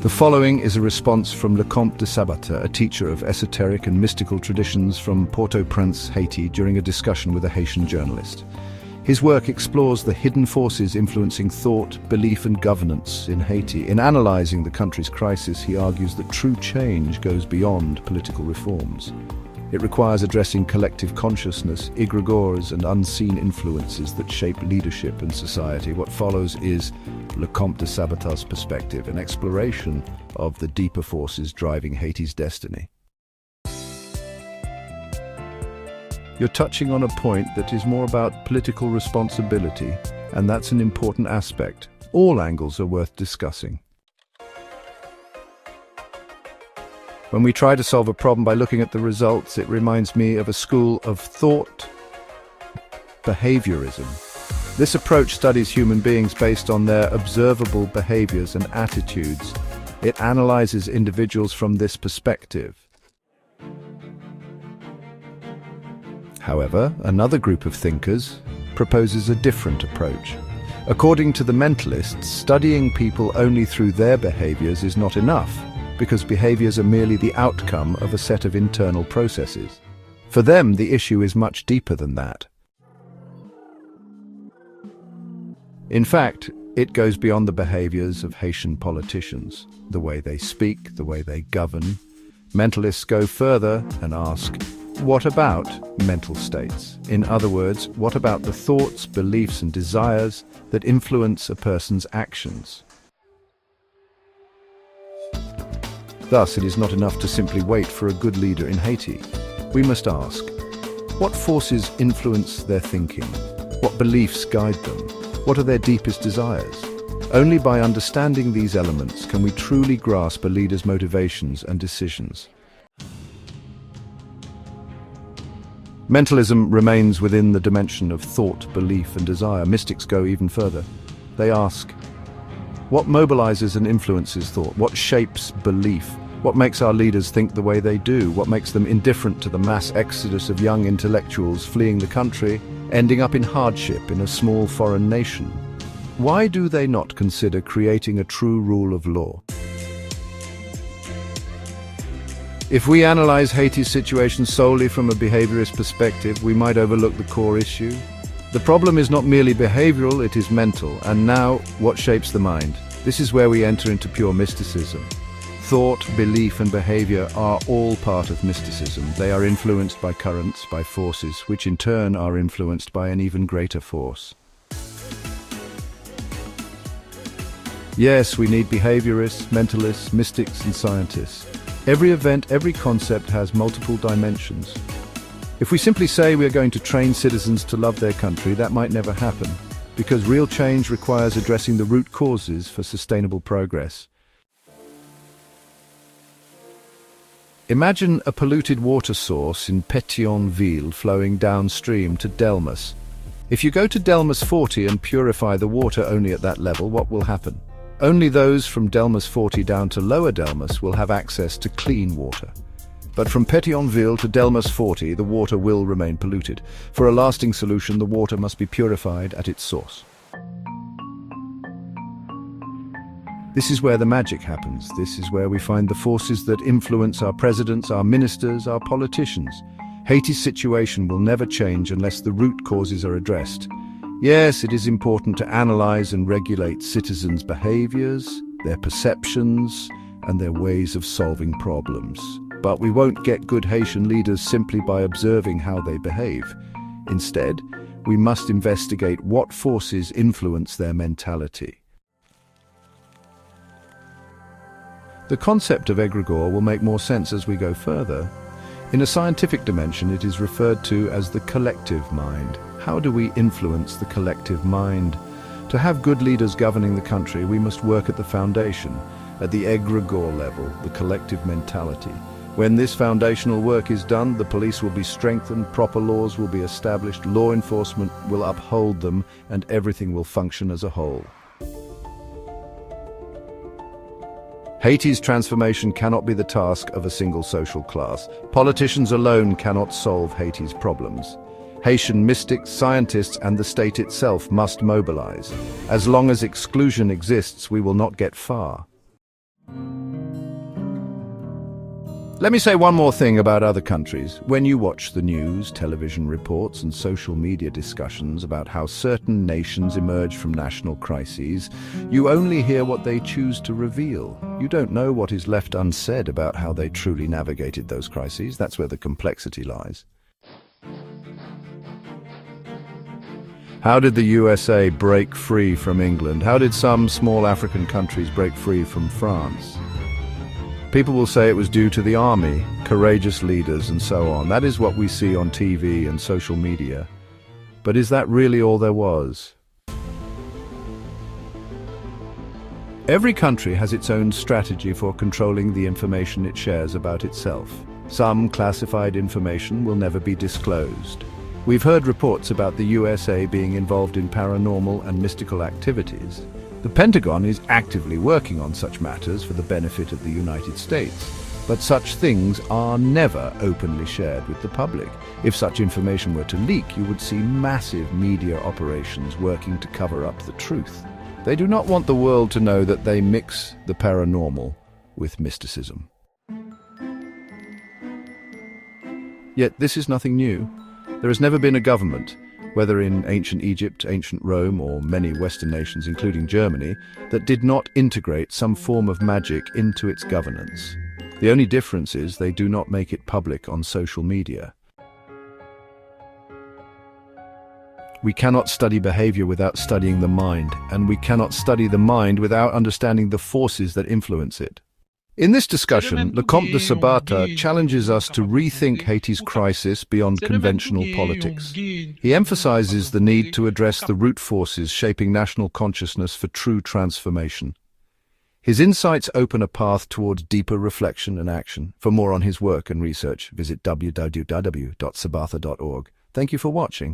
The following is a response from Comte de Sabatha, a teacher of esoteric and mystical traditions from Port-au-Prince, Haiti, during a discussion with a Haitian journalist. His work explores the hidden forces influencing thought, belief and governance in Haiti. In analyzing the country's crisis, he argues that true change goes beyond political reforms. It requires addressing collective consciousness, egregores and unseen influences that shape leadership and society. What follows is Comte de Sabatha's perspective, an exploration of the deeper forces driving Haiti's destiny. You're touching on a point that is more about political responsibility, and that's an important aspect. All angles are worth discussing. When we try to solve a problem by looking at the results, it reminds me of a school of thought behaviorism. This approach studies human beings based on their observable behaviors and attitudes. It analyzes individuals from this perspective. However, another group of thinkers proposes a different approach. According to the mentalists, studying people only through their behaviors is not enough, because behaviors are merely the outcome of a set of internal processes. For them, the issue is much deeper than that. In fact, it goes beyond the behaviors of Haitian politicians, the way they speak, the way they govern. Mentalists go further and ask, what about mental states? In other words, what about the thoughts, beliefs and desires that influence a person's actions? Thus, it is not enough to simply wait for a good leader in Haiti. We must ask, what forces influence their thinking? What beliefs guide them? What are their deepest desires? Only by understanding these elements can we truly grasp a leader's motivations and decisions. Mentalism remains within the dimension of thought, belief and desire. Mystics go even further. They ask, what mobilizes and influences thought? What shapes belief? What makes our leaders think the way they do? What makes them indifferent to the mass exodus of young intellectuals fleeing the country, ending up in hardship in a small foreign nation? Why do they not consider creating a true rule of law? If we analyze Haiti's situation solely from a behaviorist perspective, we might overlook the core issue. The problem is not merely behavioral, it is mental. And now, what shapes the mind? This is where we enter into pure mysticism. Thought, belief and behavior are all part of mysticism. They are influenced by currents, by forces, which in turn are influenced by an even greater force. Yes, we need behaviorists, mentalists, mystics and scientists. Every event, every concept has multiple dimensions. If we simply say we are going to train citizens to love their country, that might never happen, because real change requires addressing the root causes for sustainable progress. Imagine a polluted water source in Pétionville flowing downstream to Delmas. If you go to Delmas 40 and purify the water only at that level, what will happen? Only those from Delmas 40 down to Lower Delmas will have access to clean water. But from Pétionville to Delmas 40, the water will remain polluted. For a lasting solution, the water must be purified at its source. This is where the magic happens. This is where we find the forces that influence our presidents, our ministers, our politicians. Haiti's situation will never change unless the root causes are addressed. Yes, it is important to analyze and regulate citizens' behaviors, their perceptions, and their ways of solving problems. But we won't get good Haitian leaders simply by observing how they behave. Instead, we must investigate what forces influence their mentality. The concept of egregore will make more sense as we go further. In a scientific dimension, it is referred to as the collective mind. How do we influence the collective mind? To have good leaders governing the country, we must work at the foundation, at the egregore level, the collective mentality. When this foundational work is done, the police will be strengthened, proper laws will be established, law enforcement will uphold them, and everything will function as a whole. Haiti's transformation cannot be the task of a single social class. Politicians alone cannot solve Haiti's problems. Haitian mystics, scientists, and the state itself must mobilize. As long as exclusion exists, we will not get far. Let me say one more thing about other countries. When you watch the news, television reports, and social media discussions about how certain nations emerge from national crises, you only hear what they choose to reveal. You don't know what is left unsaid about how they truly navigated those crises. That's where the complexity lies. How did the USA break free from England? How did some small African countries break free from France? People will say it was due to the army, courageous leaders, and so on. That is what we see on TV and social media. But is that really all there was? Every country has its own strategy for controlling the information it shares about itself. Some classified information will never be disclosed. We've heard reports about the USA being involved in paranormal and mystical activities. The Pentagon is actively working on such matters for the benefit of the United States, but such things are never openly shared with the public. If such information were to leak, you would see massive media operations working to cover up the truth. They do not want the world to know that they mix the paranormal with mysticism. Yet this is nothing new. There has never been a government, whether in ancient Egypt, ancient Rome, or many Western nations, including Germany, that did not integrate some form of magic into its governance. The only difference is they do not make it public on social media. We cannot study behavior without studying the mind, and we cannot study the mind without understanding the forces that influence it. In this discussion, Comte de Sabatha challenges us to rethink Haiti's crisis beyond conventional politics. He emphasizes the need to address the root forces shaping national consciousness for true transformation. His insights open a path towards deeper reflection and action. For more on his work and research, visit www.sabatha.org. Thank you for watching.